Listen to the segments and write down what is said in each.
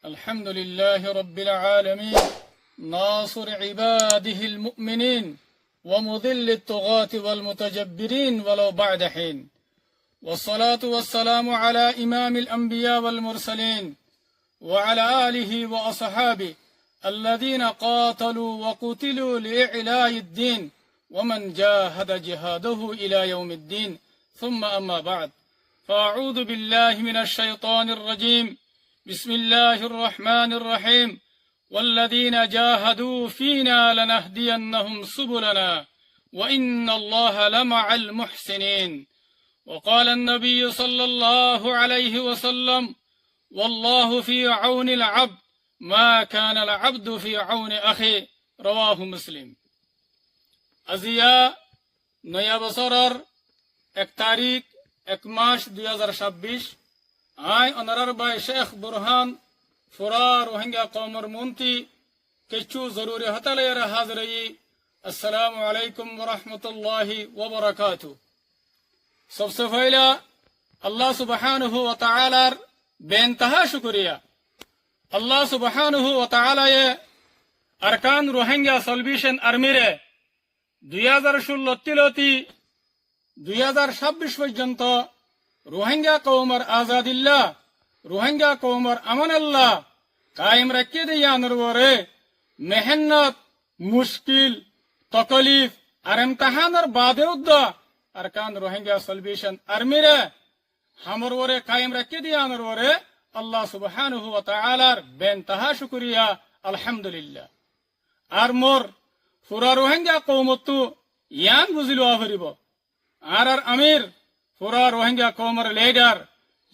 الحمد لله رب العالمين ناصر عباده المؤمنين ومذل الطغاة والمتجبرين ولو بعد حين والصلاة والسلام على إمام الأنبياء والمرسلين وعلى آله وأصحابه الذين قاتلوا وقتلوا لإعلاء الدين ومن جاهد جهاده إلى يوم الدين ثم أما بعد فأعوذ بالله من الشيطان الرجيم بسم الله الرحمن الرحيم والذين جاهدوا فينا لنهدينهم سبلنا وإن الله لمع المحسنين وقال النبي صلى الله عليه وسلم والله في عون العبد ما كان العبد في عون أخي رواه مسلم أزياء نيا بصرر 1 তারিখ 1 মাস 2026 I অনারার by Sheikh Burhan ফুরা রোহিঙ্গা কওমর মুন্তি কিছু জরুরি হতালের হাজরই আসসালামু আলাইকুম ওয়া রাহমাতুল্লাহি ওয়া বারাকাতুহু सबसे पहला अल्लाह सुब्हानहु व तआलार बेइंतहा शुक्रिया अल्लाह सुब्हानहु व तआला ये अरकान रोहिंग्या सल्वेशन आर्मीरे 2016 तिलती 2026 পর্যন্ত রোহিঙ্গা কওমের আজাদিল্লাহ রোহিঙ্গা কওমের আমানাল্লাহ কায়েম রাখতে দিয়ানোর পরে মেহনত মুশকিল তকলিফ আর ইমতিহানের বাদে উদ্দা अरकान रोहिंग्या सल्वेशन आर्मीरे हमर वरे कायम रखे दियानर वरे अल्लाह सुब्हानहु व तआलार बेइंतहा शुक्रिया अल्हम्दुलिल्लाह आर मोर पुरा रोहिंग्या कौमतु यान बुझिलो आफरिब आर अमीर पुरा रोहिंग्या कौमर लीडर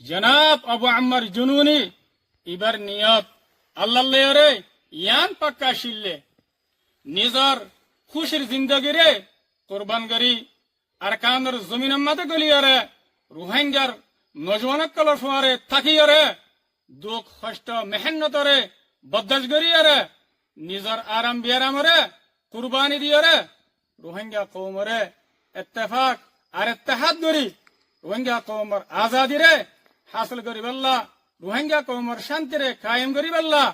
जनाब अबू अम्मर जुनूनी इबर नियत अल्लाह लेरे यान पक्का शिल्ले निजर खुशिर जिंदगी रे कुर्बान करी अरकानर जमीन मत गलियारे रोहिंग्यार नौजवान कलर फुआरे थाकियारे दुख कष्ट मेहनतरे बदज गरियारे निजर आराम बियारामरे कुर्बानी दियारे रोहिंग्या कौमरे इत्तेफाक और इत्तेहाद गरी रोहिंग्या कौमर आजादी रे हासिल करी बल्ला रोहिंग्या कौमर शांति रे कायम करी बल्ला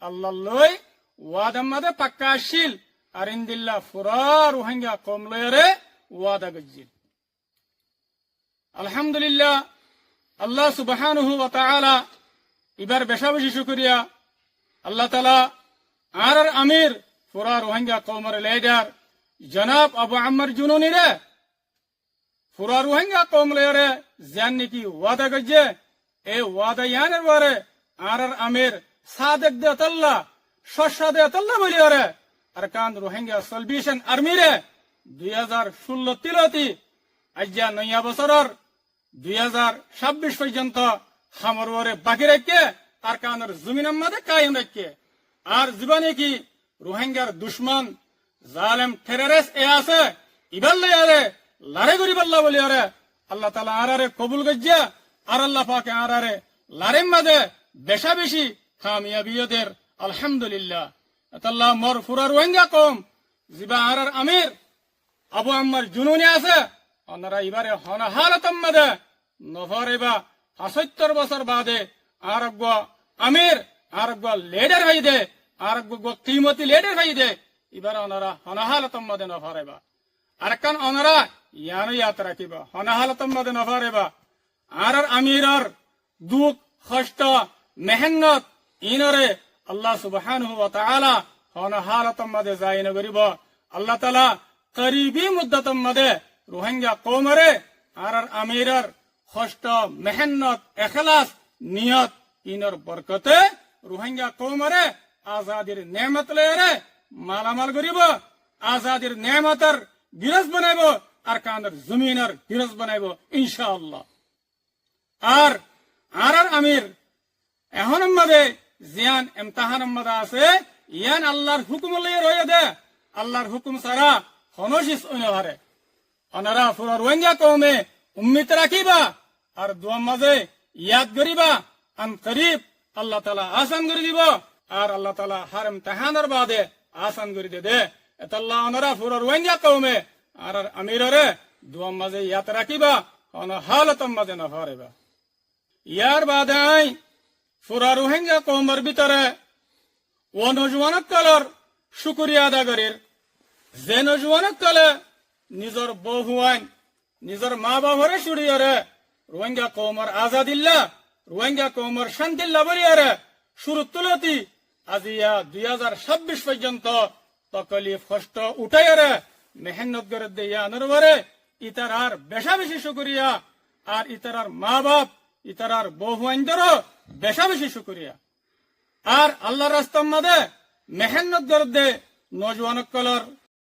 अल्लाह लोई वादम मदे पक्का शील अरिंदिल्ला फुरा रोहिंग्या कौम लोयरे वादा गज्जिल अल्हम्दुलिल्लाह अल्लाह सुब्हानहु व तआला इबार बेशा बेशी शुक्रिया अल्लाह ताला आर अमीर पुरा रोहिंग्या कौमर लीडर जनाब अबू अम्मर जुनूनी रे पुरा रोहिंग्या कौम लेरे जानने की वादा गज्जे ए वादा यानर वारे आर अमीर सादक दे तल्ला शशा दे तल्ला बोलियारे अरकान रोहिंग्या सल्वेशन आर्मी रे 2016 तिलती আজ্জা নয়া বছরের 2026 পর্যন্ত হামর ওরে বাকি রেখে আরকানের জমিনের মধ্যে কায়েম রেখে আর জীবনে কি রোহিঙ্গার দুশমন জালেম টেররিস্ট এ আছে ইবাল্লে আরে লারে গরিবাল্লাহ বলি আরে আল্লাহ তাআলা আরারে কবুল গজ্জা আর আল্লাহ পাকে আরারে লারের মধ্যে বেশা বেশি কামিয়াবিয়দের আলহামদুলিল্লাহ আল্লাহ মোর পুরা রোহিঙ্গা কম জিবা আরার আমির अबू अम्मर जुनूनी আছে ওনারা ইবারে হনা হালাতম মদে নফরেবা 75 বছর বাদে আরব আমির আরব লিডার হইদে আরব কিমতি লিডার হইদে ইবারে ওনারা হনা হালাতম মদে নফরেবা আরকান ওনারা ইয়ানো ইয়াত্রা কিবা হনা হালাতম মদে নফরেবা আর আমিরর দুঃখ কষ্ট মেহনত ইনরে আল্লাহ সুবহানাহু ওয়া তাআলা হনা হালাতম মদে জাইন করিব আল্লাহ তাআলা करीबी मुद्दतम मदे रोहिंग्या कौमरे आर अमीरर कष्ट मेहनत एखलास नियत इनर बरकते रोहिंग्या कौमरे आजादीर नेमत लेरे मालामाल करिब आजादीर नेमतर गिरस बनाइब अरकानर जमीनर गिरस बनाइब इंशाअल्लाह आर अमीर एहनम मदे जियान इम्तिहानम मदे आछे यान अल्लाहर हुकुम लइये रये दे अल्लाहर हुकुम सारा खनोशिस उन्हें अनारा पुरा रोहिंग्या कौमे उम्मीद राखिबा और दुआ मजे याद करिबा अन करीब अल्लाह ताला आसान कर দিব और अल्लाह ताला हर इम्तिहानर बादे आसान कर दे एतल्ला अनारा पुरा रोहिंग्या कौमे और अमीररे दुआ मजे याद राखिबा अन हालतम मजे न फरेबा यार बादे ফুরা রোহিঙ্গা কৌমের ভিতরে ও নজওয়ানকলর শুকুরিয়া আদা করির যে নজওয়ানকলে নিজর বউ হুয়াইন নিজর মা বাবরে সুরিয়রে রোহিঙ্গা কৌমর আজাদিল্লা রোহিঙ্গা কৌমর শান্তিল্লা বলিয়ারে শুরু তুলতি আজিয়া 2026 পর্যন্ত তকলিফ কষ্ট উঠাইয়ারে মেহনত করে দিয়া নরবরে ইতারার বেশা বেশি শুকুরিয়া আর ইতারার মা বাপ ইতারার বউ হুয়াইনদেরও বেশা বেশি শুকুরিয়া আর আল্লাহ রাস্তার মাঝে মেহনত করে দে নজওয়ানকলর